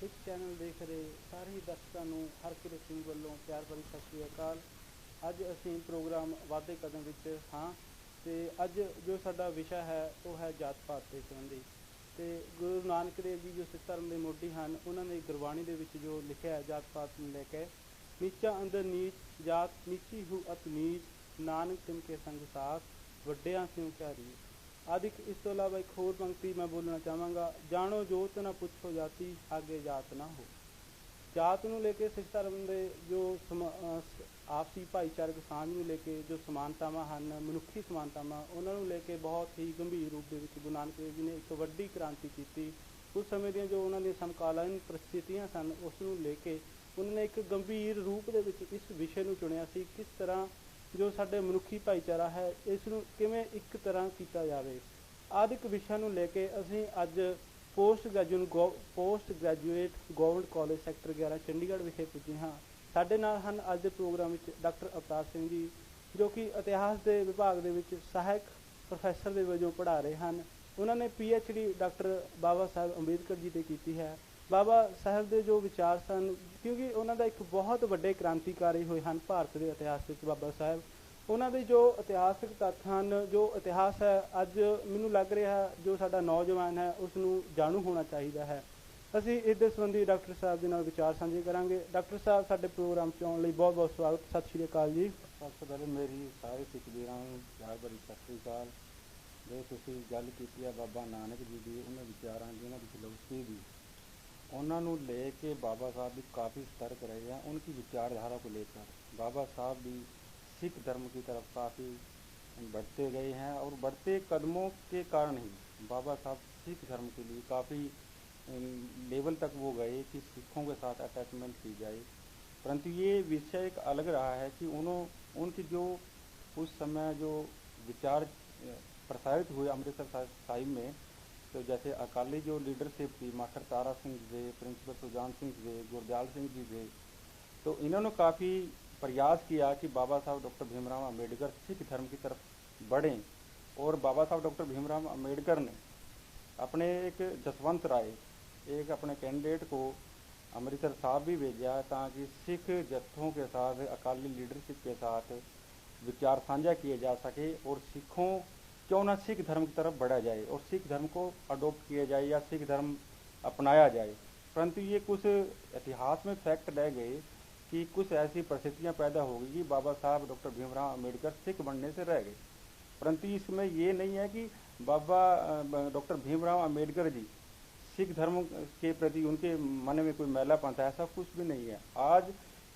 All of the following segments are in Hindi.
ਸਿੱਖ ਚੈਨਲ ਦੇਖ ਰਹੇ ਸਾਰੇ ਹੀ ਦਰਸ਼ਕਾਂ ਨੂੰ ਹਰਕਿਰਤ ਸਿੰਘ ਵੱਲੋਂ ਪਿਆਰ ਭਰੀ ਸਤਿ ਸ਼੍ਰੀ ਅਕਾਲ। ਅੱਜ ਅਸੀਂ ਪ੍ਰੋਗਰਾਮ ਵਾਧੇ ਕਦਮ ਵਿੱਚ ਹਾਂ ਤੇ ਅੱਜ ਜੋ ਸਾਡਾ ਵਿਸ਼ਾ ਹੈ ਉਹ ਹੈ ਜਾਤ ਪਾਤ ਦੇ ਸੰਬੰਧੀ। ਤੇ ਗੁਰੂ ਨਾਨਕ ਦੇਵ ਜੀ ਜੋ ਸਿੱਖ ਧਰਮ ਦੇ ਮੋਢੀ ਹਨ, ਉਹਨਾਂ ਨੇ ਗੁਰਬਾਣੀ ਦੇ ਵਿੱਚ ਜੋ ਲਿਖਿਆ ਹੈ ਜਾਤ ਪਾਤ ਨੂੰ ਲੈ ਕੇ, ਨੀਚਾ ਅੰਦਰ ਨੀਚ ਜਾਤ ਨੀਚੀ ਹੂ ਅਤ ਨੀਚ ਨਾਨਕ ਤਿਨ ਕੇ ਸੰਗ ਸਾਥ ਵੱਡਿਆਂ ਸਿਉ ਝਾਰੀ ਆਦਿਕ। ਇਸ ਤੋਂ ਇਲਾਵਾ ਇੱਕ ਹੋਰ ਪੰਕਤੀ ਮੈਂ ਬੋਲਣਾ ਚਾਹਾਂਗਾ, ਜਾਣੋ ਜੋਤ ਨਾ ਪੁੱਛੋ ਜਾਤੀ ਅੱਗੇ ਜਾਤ ਨਾ ਹੋ। ਜਾਤ ਨੂੰ ਲੈ ਕੇ ਸਿੱਖ ਧਰਮ ਦੇ ਜੋ ਆਪਸੀ ਭਾਈਚਾਰਕ ਸਾਂਝ ਨੂੰ ਲੈ ਕੇ ਜੋ ਸਮਾਨਤਾਵਾਂ ਹਨ, ਮਨੁੱਖੀ ਸਮਾਨਤਾਵਾਂ, ਉਹਨਾਂ ਨੂੰ ਲੈ ਕੇ ਬਹੁਤ ਹੀ ਗੰਭੀਰ ਰੂਪ ਦੇ ਵਿੱਚ ਗੁਰੂ ਨਾਨਕ ਦੇਵ ਜੀ ਨੇ ਇੱਕ ਵੱਡੀ ਕ੍ਰਾਂਤੀ ਕੀਤੀ। ਉਸ ਸਮੇਂ ਦੀਆਂ ਜੋ ਉਹਨਾਂ ਦੀਆਂ ਸਮਕਾਲੀਨ ਪਰਿਸਥਿਤੀਆਂ ਸਨ, ਉਸ ਨੂੰ ਲੈ ਕੇ ਉਹਨਾਂ ਨੇ ਇੱਕ ਗੰਭੀਰ ਰੂਪ ਦੇ ਵਿੱਚ ਇਸ ਵਿਸ਼ੇ ਨੂੰ ਚੁਣਿਆ ਸੀ, ਕਿਸ ਤਰ੍ਹਾਂ ਜੋ ਸਾਡੇ ਮਨੁੱਖੀ ਭਾਈਚਾਰਾ ਹੈ ਇਸ ਨੂੰ ਕਿਵੇਂ ਇੱਕ ਤਰ੍ਹਾਂ ਕੀਤਾ ਜਾਵੇ। ਆਦਿਕ ਵਿਸ਼ਿਆਂ ਨੂੰ ਲੈ ਕੇ ਅਸੀਂ ਅੱਜ post graduate government college sector 11 Chandigarh ਵਿਖੇ ਪੁੱਜੇ ਹਾਂ। ਸਾਡੇ ਨਾਲ ਹਨ ਅੱਜ ਦੇ ਪ੍ਰੋਗਰਾਮ ਵਿੱਚ ਡਾਕਟਰ ਅਵਤਾਰ ਸਿੰਘ ਜੀ, ਜੋ ਕਿ ਇਤਿਹਾਸ ਦੇ ਵਿਭਾਗ ਦੇ ਵਿੱਚ ਸਹਾਇਕ ਪ੍ਰੋਫੈਸਰ ਦੇ ਵਜੋਂ ਪੜ੍ਹਾ ਰਹੇ ਹਨ। ਉਹਨਾਂ ਨੇ PhD ਡਾਕਟਰ ਬਾਬਾ ਸਾਹਿਬ ਅੰਬੇਦਕਰ ਜੀ 'ਤੇ ਕੀਤੀ ਹੈ। ਬਾਬਾ ਸਾਹਿਬ ਦੇ ਜੋ ਵਿਚਾਰ ਸਨ, ਕਿਉਂਕਿ ਉਹਨਾਂ ਦਾ ਇੱਕ ਬਹੁਤ ਵੱਡੇ ਕ੍ਰਾਂਤੀਕਾਰੀ ਹੋਏ ਹਨ ਭਾਰਤ ਦੇ ਇਤਿਹਾਸ ਵਿੱਚ ਬਾਬਾ ਸਾਹਿਬ। ਉਹਨਾਂ ਦੇ ਜੋ ਇਤਿਹਾਸਕ ਤੱਥ ਹਨ, ਜੋ ਇਤਿਹਾਸ ਹੈ, ਅੱਜ ਮੈਨੂੰ ਲੱਗ ਰਿਹਾ ਜੋ ਸਾਡਾ ਨੌਜਵਾਨ ਹੈ ਉਸ ਨੂੰ ਜਾਣੂ ਹੋਣਾ ਚਾਹੀਦਾ ਹੈ। ਅਸੀਂ ਇਸ ਦੇ ਸੰਬੰਧੀ ਡਾਕਟਰ ਸਾਹਿਬ ਦੇ ਨਾਲ ਵਿਚਾਰ ਸਾਂਝੇ ਕਰਾਂਗੇ। ਡਾਕਟਰ ਸਾਹਿਬ, ਸਾਡੇ ਪ੍ਰੋਗਰਾਮ 'ਚ ਆਉਣ ਲਈ ਬਹੁਤ ਬਹੁਤ ਸਵਾਗਤ। ਸਤਿ ਸ਼੍ਰੀ ਅਕਾਲ ਜੀ। ਸਭ ਤੋਂ ਪਹਿਲੇ ਮੇਰੀ ਸਾਰੇ ਸਿੱਖ ਵੀਰਾਂ ਨੂੰ ਪਿਆਰ ਭਰੀ ਸਤਿ ਸ਼੍ਰੀ ਅਕਾਲ। ਜੋ ਤੁਸੀਂ ਗੱਲ ਕੀਤੀ ਹੈ ਬਾਬਾ ਨਾਨਕ ਜੀ ਦੀ, ਉਹਨਾਂ ਵਿਚਾਰਾਂ ਦੀ, ਉਹਨਾਂ ਦੀ ਫਿਲੋਸਫੀ ਦੀ, ਉਹਨਾਂ ਨੂੰ ਲੈ ਕੇ बाबा साहब भी काफ़ी सतर्क रहे हैं। उनकी विचारधारा को लेकर बाबा साहब भी सिख धर्म की तरफ काफ़ी बढ़ते गए हैं और बढ़ते कदमों के कारण ही बाबा साहब सिख धर्म के लिए काफ़ी लेवल तक वो गए कि सिखों के साथ अटैचमेंट की जाए। परंतु ये विषय एक अलग रहा है कि उनकी जो उस समय जो विचार प्रसारित हुए अमृतसर साहिब में, तो जैसे अकाली जो लीडरशिप थी, मास्टर तारा सिंह थे, प्रिंसिपल सुजान सिंह थे, गुरदयाल सिंह जी थे, तो इन्होंने काफ़ी प्रयास किया कि बाबा साहब डॉक्टर भीमराव अम्बेडकर सिख धर्म की तरफ बढ़ें। और बाबा साहब डॉक्टर भीमराव अम्बेडकर ने अपने एक जसवंत राय, एक अपने कैंडिडेट को अमृतसर साहब भी भेजा ताकि सिख जत्थों के साथ, अकाली लीडरशिप के साथ विचार साझा किए जा सके और सिखों क्यों ना सिख धर्म की तरफ बढ़ा जाए और सिख धर्म को अडोप्ट किया जाए या सिख धर्म अपनाया जाए। परंतु ये कुछ इतिहास में फैक्ट रह गए कि कुछ ऐसी परिस्थितियाँ पैदा हो गई कि बाबा साहब डॉक्टर भीमराव अम्बेडकर सिख बनने से रह गए। परंतु इसमें ये नहीं है कि बाबा डॉक्टर भीमराव अम्बेडकर जी सिख धर्म के प्रति उनके मन में कोई मैलापन था, ऐसा कुछ भी नहीं है। आज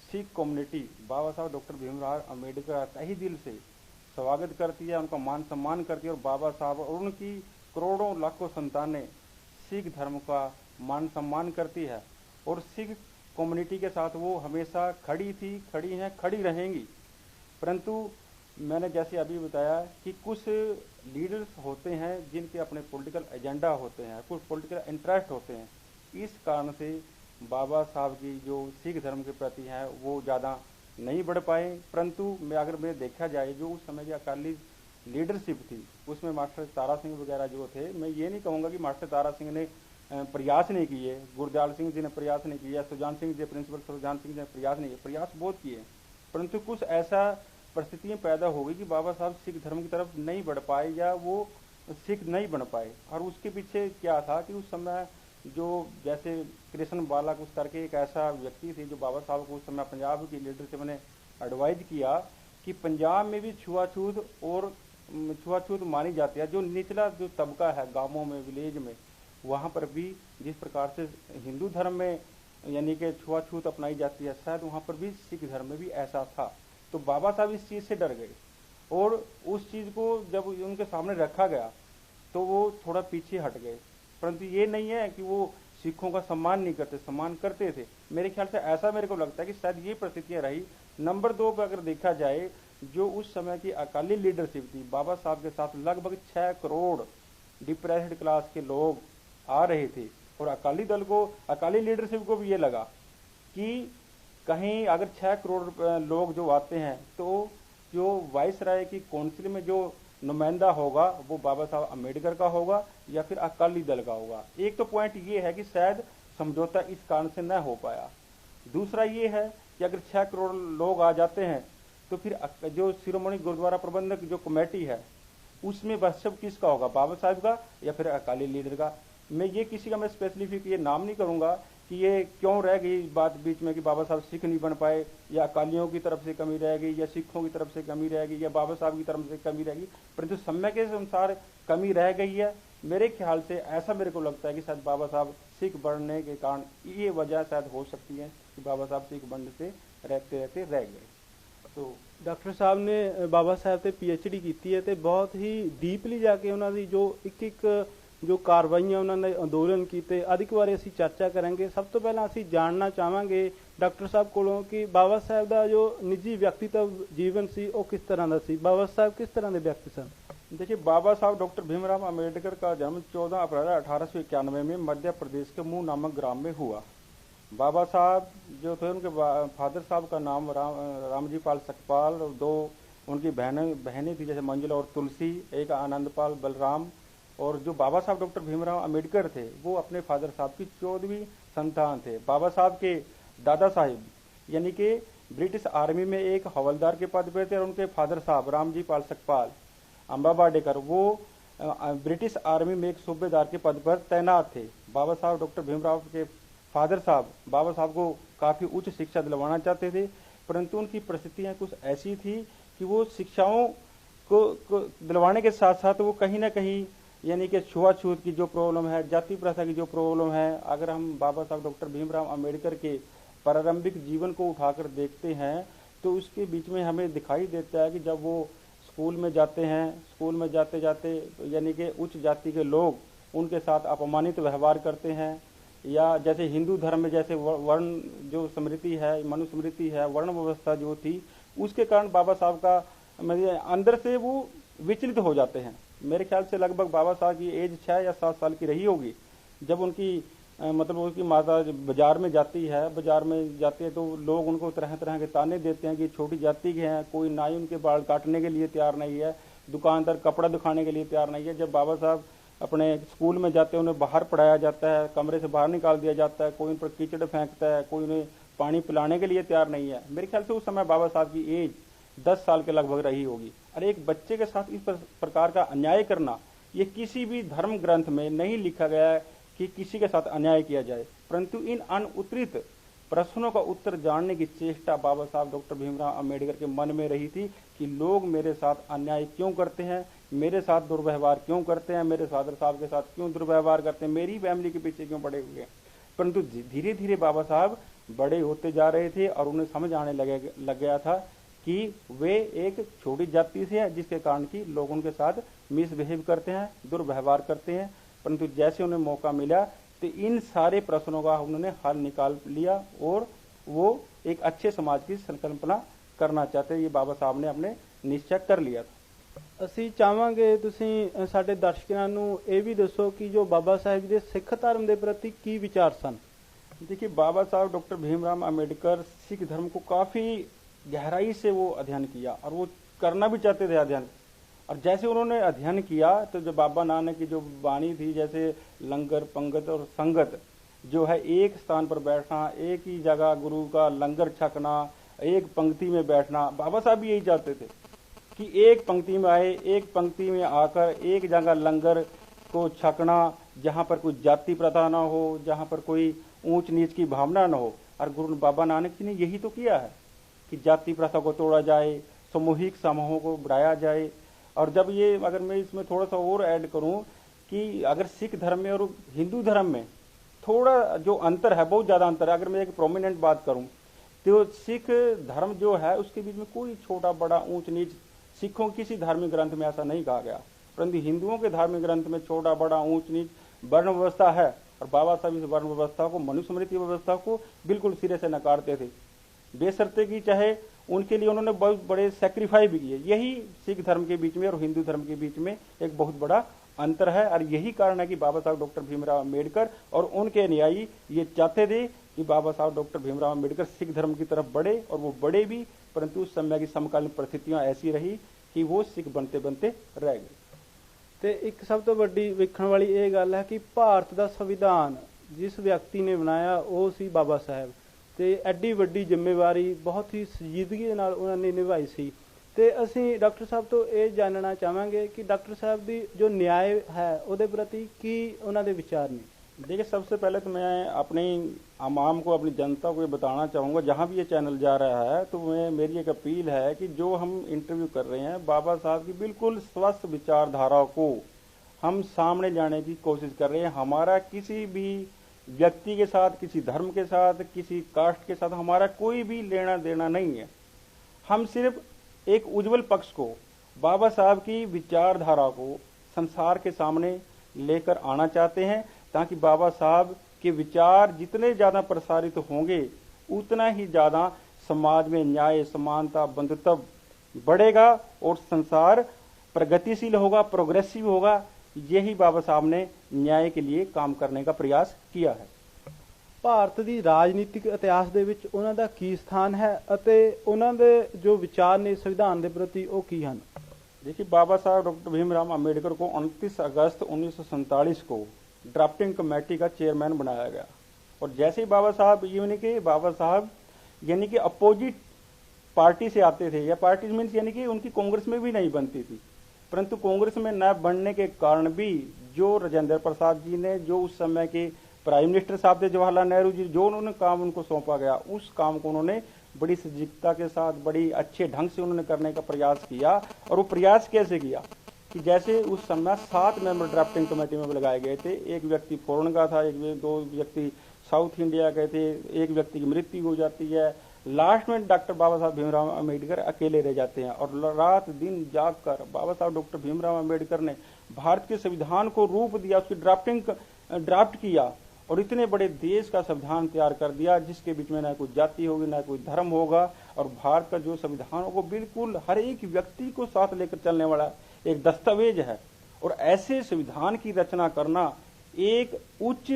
सिख कम्युनिटी बाबा साहब डॉक्टर भीमराव अम्बेडकर का तहे दिल से स्वागत करती है, उनका मान सम्मान करती है और बाबा साहब और उनकी करोड़ों लाखों संतानें सिख धर्म का मान सम्मान करती है और सिख कम्युनिटी के साथ वो हमेशा खड़ी थी, खड़ी हैं, खड़ी रहेंगी। परंतु मैंने जैसे अभी बताया कि कुछ लीडर्स होते हैं जिनके अपने पॉलिटिकल एजेंडा होते हैं, कुछ पॉलिटिकल इंटरेस्ट होते हैं। इस कारण से बाबा साहब की जो सिख धर्म के प्रति है वो ज़्यादा नहीं बढ़ पाए। परंतु अगर मैं देखा जाए जो उस समय की अकाली लीडरशिप थी उसमें मास्टर तारा सिंह वगैरह जो थे, मैं ये नहीं कहूँगा कि मास्टर तारा सिंह ने प्रयास नहीं किए, गुरदयाल सिंह जी ने प्रयास नहीं किया, सुजान सिंह जी, प्रिंसिपल सुजान सिंह जी ने प्रयास नहीं किया, प्रयास बहुत किए, परंतु कुछ ऐसा परिस्थितियाँ पैदा हो गई कि बाबा साहब सिख धर्म की तरफ नहीं बढ़ पाए या वो सिख नहीं बन पाए। और उसके पीछे क्या था कि उस समय जो जैसे कृष्ण बालक उस करके एक ऐसा व्यक्ति थे जो बाबा साहब को उस समय पंजाब की लीडरशिप ने एडवाइज किया कि पंजाब में भी छुआछूत मानी जाती है। जो निचला जो तबका है गांवों में, विलेज में, वहाँ पर भी जिस प्रकार से हिंदू धर्म में यानी कि छुआछूत अपनाई जाती है, शायद वहाँ पर भी सिख धर्म में भी ऐसा था। तो बाबा साहब इस चीज़ से डर गए और उस चीज़ को जब उनके सामने रखा गया तो वो थोड़ा पीछे हट गए। परंतु ये नहीं है कि वो सिखों का सम्मान नहीं करते, सम्मान करते थे। मेरे ख्याल से ऐसा मेरे को लगता है कि शायद ये परिस्थितियाँ रही। नंबर 2 पर अगर देखा जाए, जो उस समय की अकाली लीडरशिप थी, बाबा साहब के साथ लगभग 6 करोड़ डिप्रेस्ड क्लास के लोग आ रहे थे और अकाली दल को, अकाली लीडरशिप को भी ये लगा कि कहीं अगर 6 करोड़ लोग जो आते हैं तो जो वाइसराय की काउंसिल में जो नुमाइंदा होगा वो बाबा साहब अम्बेडकर का होगा या फिर अकाली दल का होगा। एक तो पॉइंट ये है कि शायद समझौता इस कारण से न हो पाया। दूसरा ये है कि अगर 6 करोड़ लोग आ जाते हैं तो फिर जो शिरोमणि गुरुद्वारा प्रबंधक जो कमेटी है उसमें वक्तव्य किसका होगा, बाबा साहब का या फिर अकाली लीडर का। मैं ये किसी का मैं स्पेसिफिक ये नाम नहीं करूंगा कि ये क्यों रह गई बात बीच में कि बाबा साहब सिख नहीं बन पाए, या अकालियों की तरफ से कमी रह गई, या सिखों की तरफ से कमी रह गई, या बाबा साहब की तरफ से कमी रह गई, परंतु समय के अनुसार कमी रह गई है। मेरे ख्याल से ऐसा मेरे को लगता है कि शायद बाबा साहब सिख बनने के कारण ये वजह शायद हो सकती है कि बाबा साहब सिख बनने से रहते रहते रह गए। तो डॉक्टर साहब ने बाबा साहब से PhD की है, तो बहुत ही डीपली जाके उन्होंने जो एक जो कार्रवाइयां उन्होंने अंदोलन किए अधिक बारे असी चर्चा करेंगे। सब तो पहला असी जानना चाहांगे डॉक्टर साहब कोलों कि बाबा साहब का जो निजी व्यक्तित्व जीवन सी वो किस तरह का सी, बाबा साहब किस तरह के व्यक्ति सन। देखिए, बाबा साहब डॉक्टर भीमराव अम्बेडकर का जन्म 14 अप्रैल 1891 में मध्य प्रदेश के मुंह नामक ग्राम में हुआ। बाबा साहब जो थे उनके फादर साहब का नाम रामजी पाल सकपाल, और 2 उनकी बहनें थी जैसे मंजुला और तुलसी, एक आनंदपाल बलराम। और जो बाबा साहब डॉक्टर भीमराव अम्बेडकर थे वो अपने फादर साहब की 14वीं संतान थे। बाबा साहब के दादा साहिब यानी कि ब्रिटिश आर्मी में एक हवलदार के पद पे थे, और उनके फादर साहब रामजी पाल सकपाल अम्बाबाडेकर वो ब्रिटिश आर्मी में एक सूबेदार के पद पर तैनात थे। बाबा साहब डॉक्टर भीमराव के फादर साहब बाबा साहब को काफी उच्च शिक्षा दिलवाना चाहते थे, परंतु उनकी परिस्थितियां कुछ ऐसी थी कि वो शिक्षाओं को दिलवाने के साथ साथ वो कहीं ना कहीं यानी कि छुआछूत की जो प्रॉब्लम है, जाति प्रथा की जो प्रॉब्लम है, अगर हम बाबा साहब डॉक्टर भीमराव अम्बेडकर के प्रारंभिक जीवन को उठाकर देखते हैं तो उसके बीच में हमें दिखाई देता है कि जब वो स्कूल में जाते हैं, स्कूल में जाते जाते यानी कि उच्च जाति के लोग उनके साथ अपमानित व्यवहार करते हैं, या जैसे हिंदू धर्म में जैसे वर्ण जो स्मृति है, मनुस्मृति है, वर्ण व्यवस्था जो थी, उसके कारण बाबा साहब का अंदर से वो विचलित हो जाते हैं। मेरे ख्याल से लगभग बाबा साहब की एज 6 या 7 साल की रही होगी जब उनकी मतलब उनकी माता बाजार में जाती है, बाजार में जाती है तो लोग उनको तरह तरह के ताने देते हैं कि छोटी जाति के हैं, कोई नाई उनके बाल काटने के लिए तैयार नहीं है, दुकानदार कपड़ा दिखाने के लिए तैयार नहीं है। जब बाबा साहब अपने स्कूल में जाते हैं उन्हें बाहर पढ़ाया जाता है, कमरे से बाहर निकाल दिया जाता है, कोई उन पर कीचड़ फेंकता है, कोई उन्हें पानी पिलाने के लिए तैयार नहीं है। मेरे ख्याल से उस समय बाबा साहब की एज 10 साल के लगभग रही होगी। अरे एक बच्चे के साथ इस प्रकार का अन्याय करना, ये किसी भी धर्म ग्रंथ में नहीं लिखा गया है कि किसी के साथ अन्याय किया जाए, परंतु इन अनुत्तरित प्रश्नों का उत्तर जानने की चेष्टा बाबा साहब डॉक्टर भीमराव अम्बेडकर के मन में रही थी कि लोग मेरे साथ अन्याय क्यों करते हैं, मेरे साथ दुर्व्यवहार क्यों करते हैं, मेरे फादर साहब के साथ क्यों दुर्व्यवहार करते हैं, मेरी फैमिली के पीछे क्यों पड़े हुए हैं। परंतु धीरे धीरे बाबा साहब बड़े होते जा रहे थे और उन्हें समझ आने लग गया था कि वे एक छोटी जाति से है जिसके कारण की लोग उनके साथ मिसबिहेव करते हैं, दुर्व्यवहार करते हैं। परंतु जैसे उन्हें मौका मिला तो इन सारे प्रश्नों का उन्होंने हल निकाल लिया और वो एक अच्छे समाज की संकल्पना करना चाहते, ये बाबा साहब ने अपने निश्चय कर लिया था। ਅਸੀਂ ਚਾਹਾਂਗੇ ਤੁਸੀਂ ਸਾਡੇ ਦਰਸ਼ਕਾਂ ਨੂੰ ਇਹ ਵੀ ਦੱਸੋ ਕਿ ਜੋ ਬਾਬਾ ਸਾਹਿਬ ਦੇ ਸਿੱਖ ਧਰਮ ਦੇ ਪ੍ਰਤੀ ਕੀ ਵਿਚਾਰ ਸਨ। देखिए, बाबा साहब डॉक्टर भीमराव अम्बेडकर सिख धर्म को काफी गहराई से वो अध्ययन किया और वो करना भी चाहते थे अध्ययन। और जैसे उन्होंने अध्ययन किया तो जो बाबा नानक की जो वाणी थी, जैसे लंगर पंगत और संगत जो है, एक स्थान पर बैठना, एक ही जगह गुरु का लंगर छकना, एक पंक्ति में बैठना, बाबा साहब भी यही चाहते थे कि एक पंक्ति में आए, एक पंक्ति में आकर एक जगह लंगर को छकना, जहाँ पर कोई जाति प्रथा ना हो, जहाँ पर कोई ऊंच नीच की भावना न हो। और गुरु बाबा नानक जी ने यही तो किया है कि जाति प्रथा को तोड़ा जाए, सामूहिक समूहों को बढ़ाया जाए। और जब ये अगर मैं इसमें थोड़ा सा और ऐड करूं कि अगर सिख धर्म में और हिंदू धर्म में थोड़ा जो अंतर है, बहुत ज्यादा अंतर है। अगर मैं एक प्रोमिनेंट बात करूं तो सिख धर्म जो है उसके बीच में कोई छोटा बड़ा ऊंच नीच सिखों किसी धार्मिक ग्रंथ में ऐसा नहीं कहा गया, परंतु हिंदुओं के धार्मिक ग्रंथ में छोटा बड़ा ऊंच नीच वर्ण व्यवस्था है। और बाबा साहब इस वर्ण व्यवस्था को, मनुस्मृति व्यवस्था को बिल्कुल सिरे से नकारते थे, बेशर्ते कि चाहे उनके लिए उन्होंने बहुत बड़े सैक्रिफाइस भी किए। यही सिख धर्म के बीच में और हिंदू धर्म के बीच में एक बहुत बड़ा अंतर है। और यही कारण है कि बाबा साहब डॉक्टर भीमराव अम्बेडकर और उनके अनुयायी ये चाहते थे कि बाबा साहब डॉक्टर भीमराव अम्बेडकर सिख धर्म की तरफ बढ़े, और वो बढ़े भी, परंतु उस समय की समकालीन परिस्थितियां ऐसी रही कि वो सिख बनते बनते रह गए। ਤੇ ਇੱਕ ਸਭ ਤੋਂ ਵੱਡੀ ਵੇਖਣ ਵਾਲੀ ਇਹ ਗੱਲ ਹੈ ਕਿ ਭਾਰਤ ਦਾ ਸੰਵਿਧਾਨ ਜਿਸ ਵਿਅਕਤੀ ਨੇ ਬਣਾਇਆ ਉਹ ਸੀ ਬਾਬਾ ਸਾਹਿਬ, ਤੇ ਐਡੀ ਵੱਡੀ ਜ਼ਿੰਮੇਵਾਰੀ ਬਹੁਤ ਹੀ ਸੰਜੀਦਗੀ ਦੇ ਨਾਲ ਉਹਨਾਂ ਨੇ ਨਿਭਾਈ ਸੀ। ਤੇ ਅਸੀਂ ਡਾਕਟਰ ਸਾਹਿਬ ਤੋਂ ਇਹ ਜਾਣਨਾ ਚਾਹਾਂਗੇ ਕਿ ਡਾਕटर साहब ਦੀ जो न्याय है ਉਹਦੇ ਪ੍ਰਤੀ ਕੀ ਉਹਨਾਂ ਦੇ ਵਿਚਾਰ ਨੇ। देखिए, सबसे पहले तो मैं अपनी आवाम को, अपनी जनता को ये बताना चाहूँगा, जहाँ भी ये चैनल जा रहा है, तो मेरी एक अपील है कि जो हम इंटरव्यू कर रहे हैं बाबा साहब की बिल्कुल स्वस्थ विचारधारा को हम सामने लाने की कोशिश कर रहे हैं। हमारा किसी भी व्यक्ति के साथ, किसी धर्म के साथ, किसी कास्ट के साथ हमारा कोई भी लेना देना नहीं है। हम सिर्फ एक उज्जवल पक्ष को, बाबा साहब की विचारधारा को संसार के सामने लेकर आना चाहते हैं, ताकि बाबा साहब के विचार जितने ज्यादा प्रसारित होंगे उतना ही ज्यादा समाज में न्याय, समानता, बंधुत्व बढ़ेगा और संसार प्रगतिशील होगा, प्रोग्रेसिव होगा। यही बाबा साहब ने न्याय के लिए काम करने का प्रयास किया है। ਭਾਰਤ ਦੀ ਰਾਜਨੀਤਿਕ ਇਤਿਹਾਸ ਦੇ ਵਿੱਚ ਉਹਨਾਂ ਦਾ ਕੀ ਸਥਾਨ ਹੈ ਅਤੇ ਉਹਨਾਂ ਦੇ ਜੋ ਵਿਚਾਰ ਨੇ ਸੰਵਿਧਾਨ ਦੇ ਪ੍ਰਤੀ ਉਹ ਕੀ ਹਨ। देखिए, बाबा साहब डॉक्टर भीमराव अंबेडकर को 29 अगस्त 1947 को ड्राफ्टिंग कमेटी का चेयरमैन बनाया गया। और जैसे ही बाबा साहब यानी कि अपोजिट पार्टी से आते थे, या पार्टी मीन्स यानी कि उनकी कांग्रेस में भी नहीं बनती थी, परंतु कांग्रेस में न बनने के कारण भी जो राजेंद्र प्रसाद जी ने, जो उस समय के प्राइम मिनिस्टर साहब थे जवाहरलाल नेहरू जी, जो उन्होंने काम उनको सौंपा गया, उस काम को उन्होंने बड़ी सजगता के साथ, बड़ी अच्छे ढंग से उन्होंने करने का प्रयास किया। और वो प्रयास कैसे किया कि जैसे उस समय 7 मेंबर ड्राफ्टिंग कमेटी में लगाए गए थे। एक व्यक्ति फॉरेन का था, 2 व्यक्ति साउथ इंडिया गए थे, एक व्यक्ति की मृत्यु हो जाती है, लास्ट में डॉक्टर बाबा साहब भीमराव अम्बेडकर अकेले रह जाते हैं। और रात दिन जाग कर बाबा साहब डॉक्टर भीमराव अम्बेडकर ने भारत के संविधान को रूप दिया, उसकी ड्राफ्ट किया और इतने बड़े देश का संविधान तैयार कर दिया, जिसके बीच में ना कोई जाति होगी, ना कोई धर्म होगा। और भारत का जो संविधान होगा बिल्कुल हर एक व्यक्ति को साथ लेकर चलने वाला एक दस्तावेज है। और ऐसे संविधान की रचना करना एक उच्च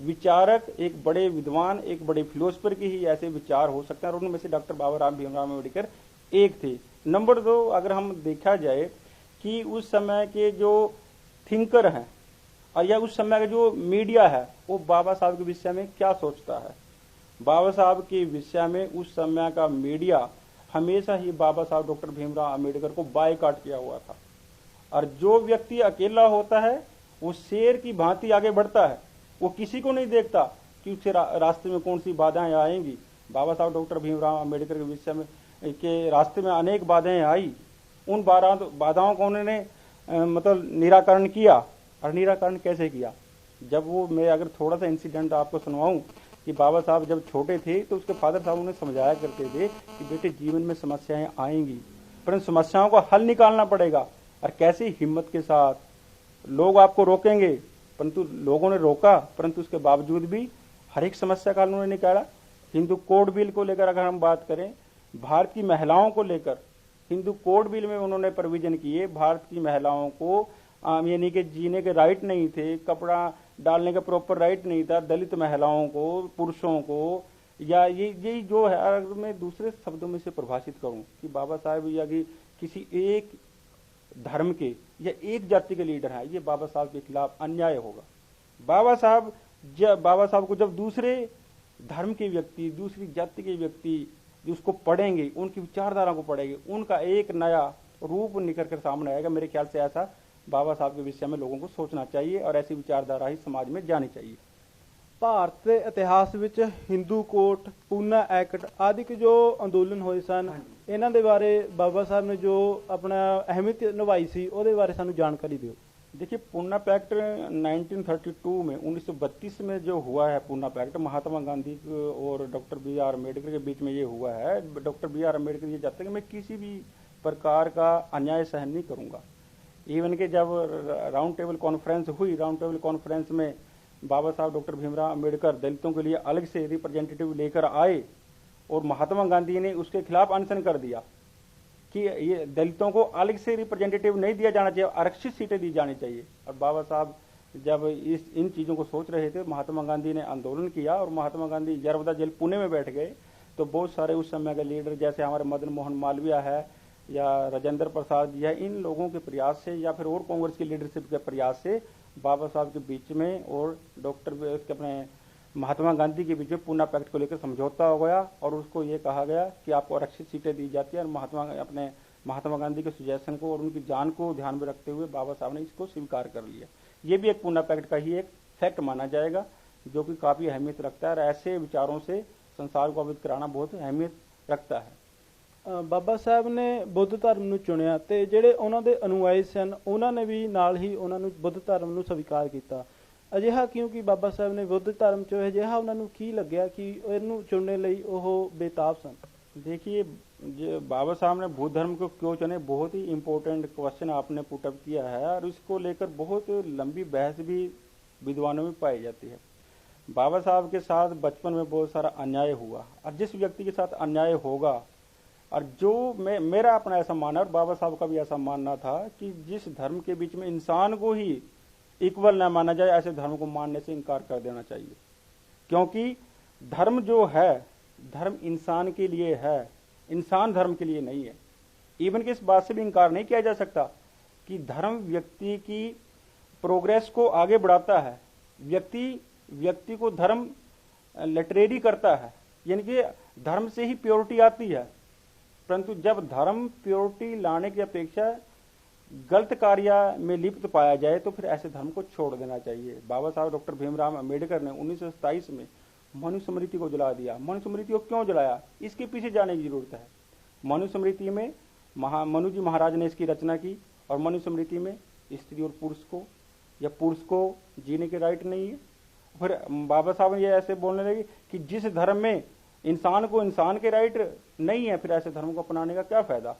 विचारक, एक बड़े विद्वान, एक बड़े फिलोसफर के ही ऐसे विचार हो सकते हैं, और उनमें से डॉक्टर बाबा भीमराव अम्बेडकर एक थे। नंबर 2, अगर हम देखा जाए कि उस समय के जो थिंकर हैं और या उस समय का जो मीडिया है वो बाबा साहब के विषय में क्या सोचता है। बाबा साहब के विषय में उस समय का मीडिया हमेशा ही बाबा साहब डॉक्टर भीमराव अम्बेडकर को बायकॉट किया हुआ था। और जो व्यक्ति अकेला होता है वो शेर की भांति आगे बढ़ता है, वो किसी को नहीं देखता कि उसके रास्ते में कौन सी बाधाएं आएंगी। बाबा साहब डॉक्टर भीमराव अम्बेडकर के विषय में के रास्ते में अनेक बाधाएं आई, उन बाधाओं को उन्होंने मतलब निराकरण किया। और निराकरण कैसे किया, जब वो, मैं अगर थोड़ा सा इंसिडेंट आपको सुनवाऊं कि बाबा साहब जब छोटे थे तो उसके फादर साहब उन्हें समझाया करते थे कि बेटे जीवन में समस्याएं आएंगी, परंतु समस्याओं को हल निकालना पड़ेगा। और कैसे हिम्मत के साथ लोग आपको रोकेंगे, परंतु लोगों ने रोका, परंतु उसके बावजूद भी हर एक समस्या का उन्होंने निकाला। हिंदू कोड बिल को लेकर अगर हम बात करें, भारत की महिलाओं को लेकर हिंदू कोड बिल में उन्होंने प्रोविजन किए। भारत की महिलाओं को यानी कि जीने के राइट नहीं थे, कपड़ा डालने का प्रॉपर राइट नहीं था, दलित महिलाओं को, पुरुषों को, या ये जो है, अगर मैं दूसरे शब्दों में से परिभाषित करूं कि बाबा साहब या कि किसी एक धर्म के या एक जाति के लीडर हैं, ये बाबा साहब के खिलाफ अन्याय होगा। बाबा साहब को जब दूसरे धर्म के व्यक्ति, दूसरी जाति के व्यक्ति उसको पढ़ेंगे, उनकी विचारधारा को पढ़ेंगे, उनका एक नया रूप निकल कर सामने आएगा। मेरे ख्याल से ऐसा बाबा साहब के विषय में लोगों को सोचना चाहिए और ऐसी विचारधारा ही समाज में जानी चाहिए। ਭਾਰਤ ਦੇ ਇਤਿਹਾਸ ਵਿੱਚ ਹਿੰਦੂ ਕੋਡ, ਪੂਨਾ ਐਕਟ ਆਦਿ के जो ਅੰਦੋਲਨ ਹੋਏ ਸਨ, ਇਹਨਾਂ ਦੇ ਬਾਰੇ ਬਾਬਾ ਸਾਹਿਬ ਨੇ जो अपना अहमियत निभाई सी ਉਹਦੇ ਬਾਰੇ ਸਾਨੂੰ ਜਾਣਕਾਰੀ ਦਿਓ। देखिए, पूना पैक्ट 1932 में 1932 में जो हुआ है, पूना पैक्ट महात्मा गांधी और डॉक्टर BR अम्बेडकर के बीच में ये हुआ है। डॉक्टर BR अम्बेडकर ये चाहते हैं कि मैं किसी भी प्रकार का अन्याय सहन नहीं करूंगा। इवन के जब राउंड टेबल कॉन्फ्रेंस हुई, राउंड टेबल कॉन्फ्रेंस में बाबा साहब डॉक्टर भीमराव अम्बेडकर दलितों के लिए अलग से रिप्रेजेंटेटिव लेकर आए और महात्मा गांधी ने उसके खिलाफ अनशन कर दिया कि ये दलितों को अलग से रिप्रेजेंटेटिव नहीं दिया जाना चाहिए, आरक्षित सीटें दी जानी चाहिए। और बाबा साहब जब इन चीज़ों को सोच रहे थे, महात्मा गांधी ने आंदोलन किया और महात्मा गांधी यरवदा जेल पुणे में बैठ गए। तो बहुत सारे उस समय के लीडर जैसे हमारे मदन मोहन मालवीय है या राजेंद्र प्रसाद जी है, इन लोगों के प्रयास से या फिर और कांग्रेस की लीडरशिप के प्रयास से बाबा साहब के बीच में और डॉक्टर के अपने महात्मा गांधी के बीच में पूना पैक्ट को लेकर समझौता हो गया और उसको ये कहा गया कि आपको आरक्षित सीटें दी जाती है, और महात्मा गांधी के सुजेशन को और उनकी जान को ध्यान में रखते हुए बाबा साहब ने इसको स्वीकार कर लिया। ये भी एक पूना पैक्ट का ही एक फैक्ट माना जाएगा, जो कि काफी अहमियत रखता है, और ऐसे विचारों से संसार को अवगत कराना बहुत अहमियत रखता है। ਬਾਬਾ ਸਾਹਿਬ ਨੇ ਬੁੱਧ ਧਰਮ ਨੂੰ ਚੁਣਿਆ ਤੇ ਜਿਹੜੇ ਉਹਨਾਂ ਦੇ ਅਨੁਯਾਈ ਸਨ ਉਹਨਾਂ ਨੇ ਵੀ ਨਾਲ ਹੀ ਉਹਨਾਂ ਨੂੰ ਬੁੱਧ ਧਰਮ ਨੂੰ ਸਵੀਕਾਰ ਕੀਤਾ। ਅਜਿਹਾ ਕਿਉਂਕਿ ਬਾਬਾ ਸਾਹਿਬ ਨੇ ਬੁੱਧ ਧਰਮ ਚੋਂ ਅਜਿਹਾ ਉਹਨਾਂ ਨੂੰ ਕੀ ਲੱਗਿਆ ਕਿ ਇਹਨੂੰ ਚੁਣਨੇ ਲਈ ਉਹ ਬੇਤਾਬ ਸਨ? देखिए, जो बाबा साहब ने बौद्ध धर्म को क्यों चुने, बहुत ही इम्पोर्टेंट क्वेश्चन आपने पुटअप किया है, और इसको लेकर बहुत लंबी बहस भी विद्वानों में पाई जाती है। बाबा साहब के साथ बचपन में बहुत सारा अन्याय हुआ, और जिस व्यक्ति के साथ अन्याय होगा, और जो मेरा अपना ऐसा मानना और बाबा साहब का भी ऐसा मानना था कि जिस धर्म के बीच में इंसान को ही इक्वल न माना जाए, ऐसे धर्म को मानने से इनकार कर देना चाहिए। क्योंकि धर्म जो है, धर्म इंसान के लिए है, इंसान धर्म के लिए नहीं है। इवन कि इस बात से भी इनकार नहीं किया जा सकता कि धर्म व्यक्ति की प्रोग्रेस को आगे बढ़ाता है। व्यक्ति को धर्म लिटरेरी करता है, यानी कि धर्म से ही प्योरिटी आती है। परंतु जब धर्म प्योरिटी लाने की अपेक्षा गलत कार्य में लिप्त पाया जाए तो फिर ऐसे धर्म को छोड़ देना चाहिए। बाबा साहब डॉक्टर भीमराव अंबेडकर ने 1927 में मनुस्मृति को जला दिया। मनुस्मृति को क्यों जलाया, इसके पीछे जाने की जरूरत है। मनुस्मृति में मनु जी महाराज ने इसकी रचना की, और मनुस्मृति में स्त्री और पुरुष को या पुरुष को जीने के राइट नहीं है। फिर बाबा साहब ये ऐसे बोलने लगे कि जिस धर्म में इंसान को इंसान के राइट नहीं है, फिर ऐसे धर्म को अपनाने का क्या फायदा।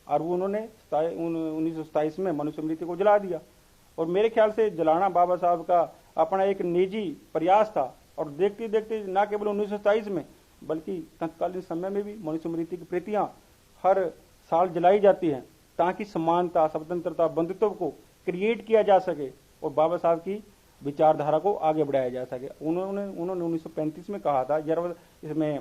और वो उन्होंने 1927 में मनुस्मृति को जला दिया। और मेरे ख्याल से जलाना बाबा साहब का अपना एक निजी प्रयास था, और देखते देखते न केवल 1927 में बल्कि तत्कालीन समय में भी मनुस्मृति की प्रतियां हर साल जलाई जाती हैं, ताकि समानता, स्वतंत्रता, बंधुत्व को क्रिएट किया जा सके और बाबा साहब की विचारधारा को आगे बढ़ाया जा सके। उन्होंने 1935 में कहा था, इसमें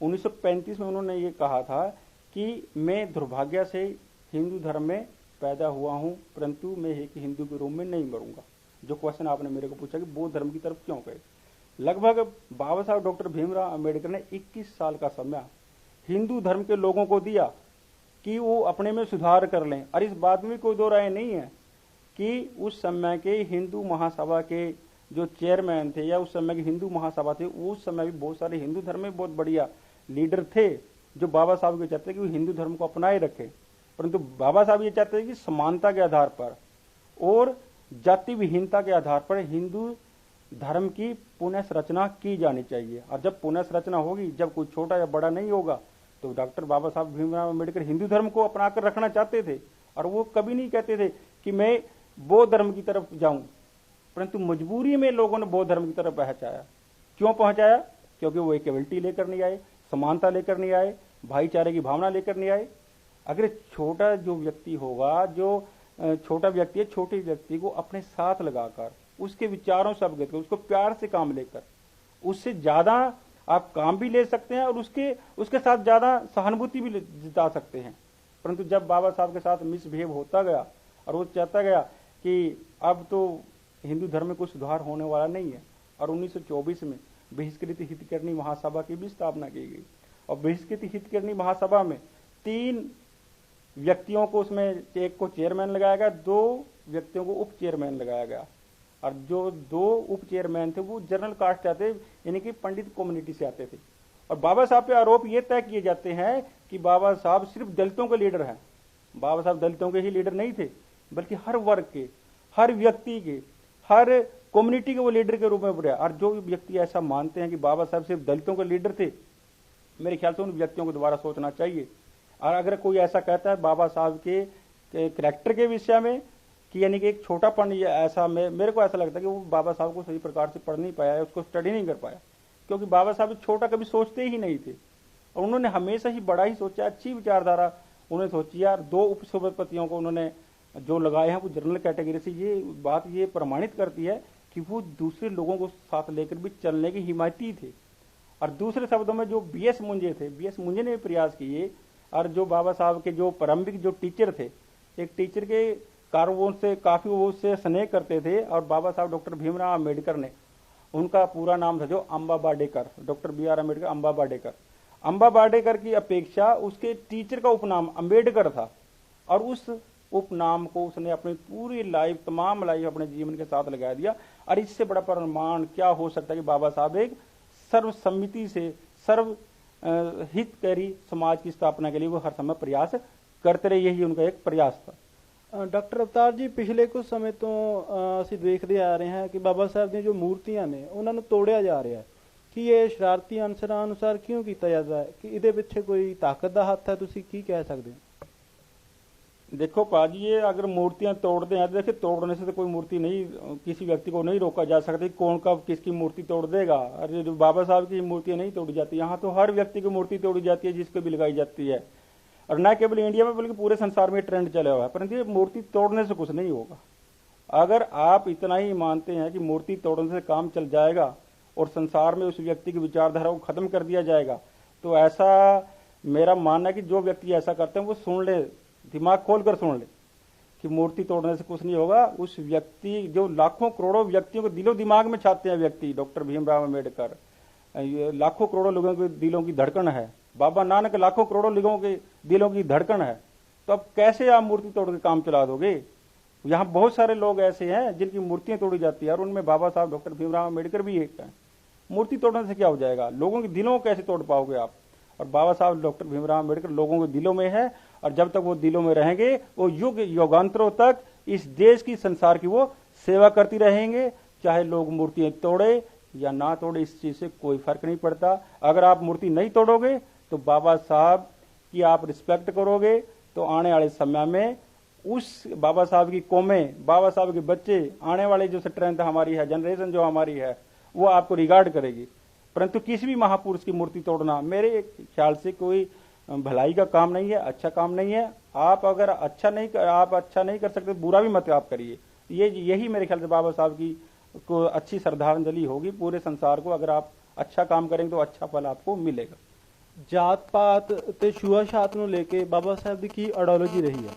1935 में उन्होंने ये कहा था कि मैं दुर्भाग्य से हिंदू धर्म में पैदा हुआ हूं, परंतु मैं एक हिंदू के रूप में नहीं मरूंगा। जो क्वेश्चन आपने मेरे को पूछा कि बौद्ध धर्म की तरफ क्यों गए, लगभग बाबा साहब डॉक्टर भीमराव अंबेडकर ने 21 साल का समय हिंदू धर्म के लोगों को दिया कि वो अपने में सुधार कर लें। और इस बात में कोई दो राय नहीं है कि उस समय के हिंदू महासभा के जो चेयरमैन थे या उस समय की हिंदू महासभा थे, उस समय भी बहुत सारे हिंदू धर्म में बहुत बढ़िया लीडर थे जो बाबा साहब को चाहते कि वो हिंदू धर्म को अपनाए रखे। परंतु बाबा साहब ये चाहते थे कि समानता के आधार पर और जाति विहीनता के आधार पर हिंदू धर्म की पुनः संरचना की जानी चाहिए। और जब पुनः संरचना होगी, जब कोई छोटा या बड़ा नहीं होगा, तो डॉक्टर बाबा साहब भीमराव अम्बेडकर हिंदू धर्म को अपनाकर रखना चाहते थे। और वो कभी नहीं कहते थे कि मैं बौद्ध धर्म की तरफ जाऊं, परंतु मजबूरी में लोगों ने बौद्ध धर्म की तरफ पहुंचाया। क्यों पहुंचाया? क्योंकि वो इक्वलिटी लेकर नहीं आए, समानता लेकर नहीं आए, भाईचारे की भावना लेकर नहीं आए। अगर छोटा जो व्यक्ति होगा, जो छोटा व्यक्ति है, छोटे व्यक्ति को अपने साथ लगाकर उसके विचारों से अवगत कर, उसको प्यार से काम लेकर, उससे ज्यादा आप काम भी ले सकते हैं और उसके साथ ज्यादा सहानुभूति भी जिता सकते हैं। परंतु जब बाबा साहब के साथ मिसबिहेव होता गया और वो चाहता गया कि अब तो हिंदू धर्म में कुछ सुधार होने वाला नहीं है, और 1924 में बहिष्कृत हितकर्णी महासभा की भी स्थापना की गई। और बहिष्कृत हितकर्णी महासभा में 3 व्यक्तियों को, उसमें एक को चेयरमैन लगाया गया, 2 व्यक्तियों को उप चेयरमैन लगाया गया। और जो 2 उप चेयरमैन थे वो जनरल कास्ट से आते, यानी कि पंडित कम्युनिटी से आते थे। और बाबा साहब पे आरोप ये तय किए जाते हैं कि बाबा साहब सिर्फ दलितों के लीडर हैं। बाबा साहब दलितों के ही लीडर नहीं थे, बल्कि हर वर्ग के, हर व्यक्ति के, हर कम्युनिटी के वो लीडर के रूप में उभरे। और जो व्यक्ति ऐसा मानते हैं कि बाबा साहब सिर्फ दलितों के लीडर थे, मेरे ख्याल से उन व्यक्तियों को दोबारा सोचना चाहिए। और अगर कोई ऐसा कहता है बाबा साहब के कैरेक्टर के विषय में कि यानी कि एक छोटापन, या ऐसा मेरे को ऐसा लगता है कि वो बाबा साहब को सही प्रकार से पढ़ नहीं पाया, उसको स्टडी नहीं कर पाया, क्योंकि बाबा साहब छोटा कभी सोचते ही नहीं थे और उन्होंने हमेशा ही बड़ा ही सोचा। अच्छी विचारधारा उन्होंने सोची। यार 2 उपसभापतियों को उन्होंने जो लगाए हैं वो जनरल कैटेगरी से, ये बात ये प्रमाणित करती है कि वो दूसरे लोगों को साथ लेकर भी चलने के हिमायती थे। और दूसरे शब्दों में जो बीएस मुंजे थे, बीएस मुंजे ने प्रयास किए। और जो बाबा साहब के जो प्रारंभिक जो टीचर थे, एक टीचर के कारों से काफी वो उससे स्नेह करते थे। और बाबा साहब डॉक्टर भीमराव अम्बेडकर ने, उनका पूरा नाम था जो Amba Badekar, doctor B R Ambedkar Amba Badekar. Amba Badekar की अपेक्षा उसके टीचर का उपनाम अम्बेडकर था, और उस उपनाम को उसने अपनी पूरी लाइफ, तमाम लाइफ अपने जीवन के साथ लगा दिया। और इससे बड़ा प्रमाण क्या हो सकता है कि बाबा साहब एक सर्वसम्मति से सर्व हितकारी समाज की स्थापना के लिए वो हर समय प्रयास करते रहे, यही उनका एक प्रयास था। डॉक्टर अवतार जी, पिछले कुछ ਸਮੇਂ ਤੋਂ ਅਸੀਂ ਦੇਖਦੇ ਆ ਰਹੇ ਹਾਂ ਕਿ ਬਾਬਾ ਸਾਹਿਬ ਦੀਆਂ ਜੋ ਮੂਰਤੀਆਂ ਨੇ ਉਹਨਾਂ ਨੂੰ ਤੋੜਿਆ ਜਾ ਰਿਹਾ ਹੈ। ਕਿ ਇਹ ਸ਼ਰਾਰਤੀ ਅਨਸਰਾਂ ਅਨੁਸਾਰ ਕਿਉਂ ਕੀਤਾ ਜਾਂਦਾ ਹੈ? ਕਿ ਇਹਦੇ ਪਿੱਛੇ ਕੋਈ ਤਾਕਤ ਦਾ ਹੱਥ ਹੈ? ਤੁਸੀਂ ਕੀ ਕਹਿ ਸਕਦੇ ਹੋ? देखो पाजी, ये अगर मूर्तियां तोड़ते हैं तो देखिए, तोड़ने से तो कोई मूर्ति नहीं, किसी व्यक्ति को नहीं रोका जा सकती कौन कब किसकी मूर्ति तोड़ देगा। अरे जो बाबा साहब की मूर्तियां नहीं तोड़ी जाती, यहाँ तो हर व्यक्ति की मूर्ति तोड़ी जाती है जिसको भी लगाई जाती है। और न केवल इंडिया में बल्कि पूरे संसार में ट्रेंड चला हुआ है। परंतु ये मूर्ति तोड़ने से कुछ नहीं होगा। अगर आप इतना ही मानते हैं कि मूर्ति तोड़ने से काम चल जाएगा और संसार में उस व्यक्ति की विचारधारा को खत्म कर दिया जाएगा, तो ऐसा मेरा मानना है कि जो व्यक्ति ऐसा करते हैं वो सुन ले, दिमाग खोलकर सुन ले कि मूर्ति तोड़ने से कुछ नहीं होगा। उस व्यक्ति जो लाखों करोड़ों व्यक्तियों को दिलों दिमाग में छाते हैं व्यक्ति, डॉक्टर भीमराव अम्बेडकर लाखों करोड़ों लोगों के दिलों की धड़कन है, बाबा नानक लाखों करोड़ों लोगों के दिलों की धड़कन है। तो अब कैसे आप मूर्ति तोड़ के काम चला दोगे? यहाँ बहुत सारे लोग ऐसे हैं जिनकी मूर्तियां तोड़ी जाती है, और उनमें बाबा साहब डॉक्टर भीमराव अम्बेडकर भी एक है। मूर्ति तोड़ने से क्या हो जाएगा? लोगों के दिलों को कैसे तोड़ पाओगे आप? और बाबा साहब डॉक्टर भीमराव अम्बेडकर लोगों के दिलों में है, और जब तक वो दिलों में रहेंगे वो युग युगांतरों तक इस देश की, संसार की वो सेवा करती रहेंगे। चाहे लोग मूर्तियां तोड़े या ना तोड़े, इस चीज से कोई फर्क नहीं पड़ता। अगर आप मूर्ति नहीं तोड़ोगे तो बाबा साहब की आप रिस्पेक्ट करोगे, तो आने वाले समय में उस बाबा साहब की कौमें, बाबा साहब के बच्चे, आने वाले जो स्ट्रेंथ हमारी है, जनरेशन जो हमारी है, वो आपको रिगार्ड करेगी। परंतु किसी भी महापुरुष की मूर्ति तोड़ना मेरे ख्याल से कोई भलाई का काम नहीं है, अच्छा काम नहीं है। आप अगर अच्छा नहीं कर सकते, बुरा भी मत आप करिए। यही मेरे ख्याल से बाबा साहब की को अच्छी श्रद्धांजलि होगी पूरे संसार को। अगर आप अच्छा काम करेंगे तो अच्छा फल आपको मिलेगा। जात पात ते छुआछात ਨੂੰ ਲੈ ਕੇ बाबा साहब की ਕੀ आइडियोलॉजी रही है?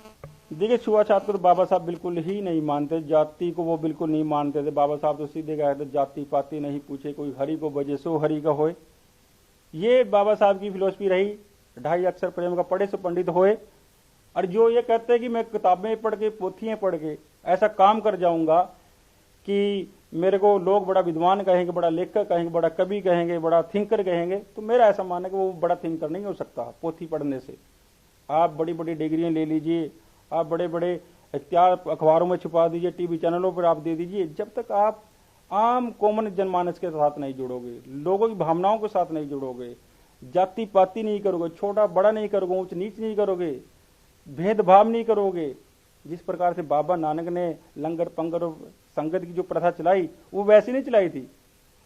देखिए, छुआछात को तो बाबा साहब बिल्कुल ही नहीं मानते, जाति को वो बिल्कुल नहीं मानते थे। बाबा साहब तो सीधे कहे थे, जाति पाति नहीं पूछे कोई हरि को बजे सो हरि का होए। ये बाबा साहब की फिलोसफी रही। 2.5 अक्षर प्रेम का पढ़े सो पंडित होए। और जो ये कहते हैं कि मैं किताबें पढ़ के, पोथियां पढ़ के ऐसा काम कर जाऊंगा कि मेरे को लोग बड़ा विद्वान कहेंगे, बड़ा लेखक कहेंगे, बड़ा कवि कहेंगे, बड़ा थिंकर कहेंगे, तो मेरा ऐसा मानना है कि वो बड़ा थिंकर नहीं हो सकता पोथी पढ़ने से। आप बड़ी बड़ी डिग्रियां ले लीजिए, आप बड़े बड़े इख्तियार अखबारों में छुपा दीजिए, टीवी चैनलों पर आप दे दीजिए, जब तक आप आम कॉमन जनमानस के साथ नहीं जुड़ोगे, लोगों की भावनाओं के साथ नहीं जुड़ोगे, जाति पाति नहीं करोगे, छोटा बड़ा नहीं करोगे, ऊंच नीच नहीं करोगे, भेदभाव नहीं करोगे। जिस प्रकार से बाबा नानक ने लंगर पंगर और संगत की जो प्रथा चलाई, वो वैसे नहीं चलाई थी।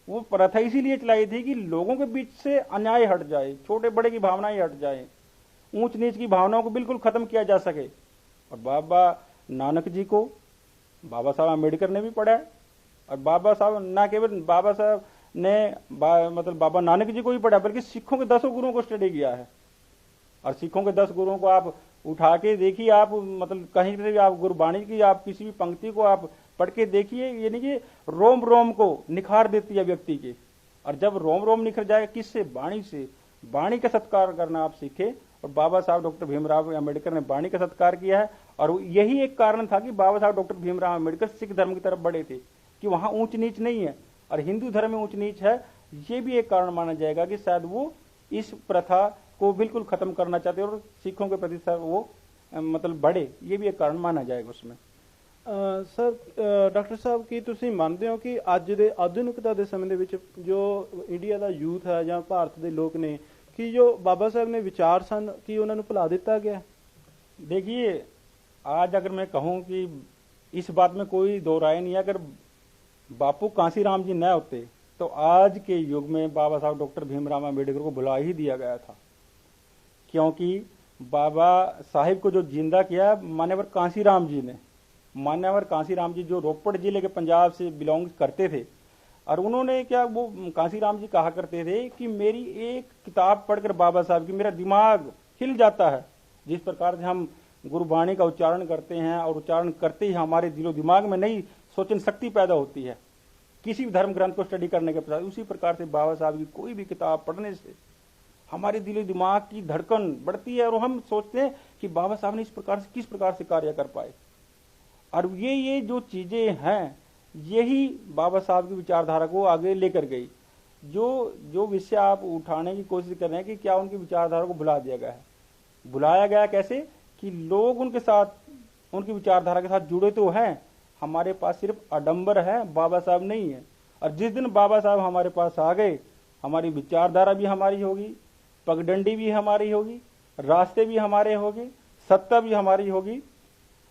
वो प्रथा इसीलिए चलाई थी कि लोगों के बीच से अन्याय हट जाए, छोटे बड़े की भावनाएं हट जाए, ऊंच नीच की भावनाओं को बिल्कुल खत्म किया जा सके। और बाबा नानक जी को बाबा साहब अम्बेडकर ने भी पढ़ा है। और बाबा साहब ना केवल बाबा साहब ने मतलब बाबा नानक जी को भी पढ़ा, बल्कि सिखों के 10 गुरुओं को स्टडी किया है। और सिखों के 10 गुरुओं को आप उठा के देखिए, आप मतलब कहीं से भी आप गुरबाणी की आप किसी भी पंक्ति को आप पढ़ के देखिए, यानी कि रोम रोम को निखार देती है व्यक्ति के। और जब रोम रोम निखर जाए, किससे? वाणी से। वाणी का सत्कार करना आप सीखे। और बाबा साहब डॉक्टर भीमराव अम्बेडकर ने वाणी का सत्कार किया है। और यही एक कारण था कि बाबा साहब डॉक्टर भीमराव अम्बेडकर सिख धर्म की तरफ बढ़े थे, कि वहां ऊंच नीच नहीं है और हिंदू धर्म में ऊंच नीच है। ये भी एक कारण माना जाएगा कि शायद वो इस प्रथा को बिल्कुल खत्म करना चाहते और सिखों के प्रति वो मतलब बढ़े, ये भी एक कारण माना जाएगा उसमें। ਸਰ ਡਾਕਟਰ ਸਾਹਿਬ, ਕੀ ਤੁਸੀਂ ਮੰਨਦੇ ਹੋ ਕਿ ਅੱਜ ਦੇ ਆਧੁਨਿਕਤਾ ਦੇ ਸਮੇਂ ਦੇ ਵਿੱਚ ਜੋ ਇੰਡੀਆ ਦਾ ਯੂਥ ਹੈ ਜਾਂ ਭਾਰਤ ਦੇ ਲੋਕ ਨੇ, कि जो बाबा साहब ने विचार सन कि उन्होंने भुला दिता गया? देखिए, आज अगर मैं कहूं कि इस बात में कोई दो राय नहीं है, अगर बापू कांसीराम जी न होते तो आज के युग में बाबा साहब डॉक्टर भीमराव अम्बेडकर को भुला ही दिया गया था। क्योंकि बाबा साहिब को जो जिंदा किया मान्यवर कांसीराम जी ने। मान्यवर कांसीराम जी जो रोपड़ जिले के पंजाब से बिलोंग करते थे, और उन्होंने क्या, वो कांसीराम जी कहा करते थे कि मेरी एक किताब पढ़कर बाबा साहब की मेरा दिमाग हिल जाता है। जिस प्रकार से हम गुरबाणी का उच्चारण करते हैं और उच्चारण करते ही हमारे दिलो दिमाग में नई सोचन शक्ति पैदा होती है किसी भी धर्म ग्रंथ को स्टडी करने के पश्चात। उसी प्रकार से बाबा साहब की कोई भी किताब पढ़ने से हमारे दिलो दिमाग की धड़कन बढ़ती है और हम सोचते हैं कि बाबा साहब ने इस प्रकार से किस प्रकार से कार्य कर पाए। और ये जो चीजें हैं यही बाबा साहब की विचारधारा को आगे लेकर गई। जो विषय आप उठाने की कोशिश कर रहे हैं कि क्या उनकी विचारधारा को भुला दिया गया है। भुलाया गया कैसे कि लोग उनके साथ उनकी विचारधारा के साथ जुड़े तो हैं, हमारे पास सिर्फ आडंबर है, बाबा साहब नहीं है। और जिस दिन बाबा साहब हमारे पास आ गए हमारी विचारधारा भी हमारी होगी, पगडंडी भी हमारी होगी, रास्ते भी हमारे होंगे, सत्ता भी हमारी होगी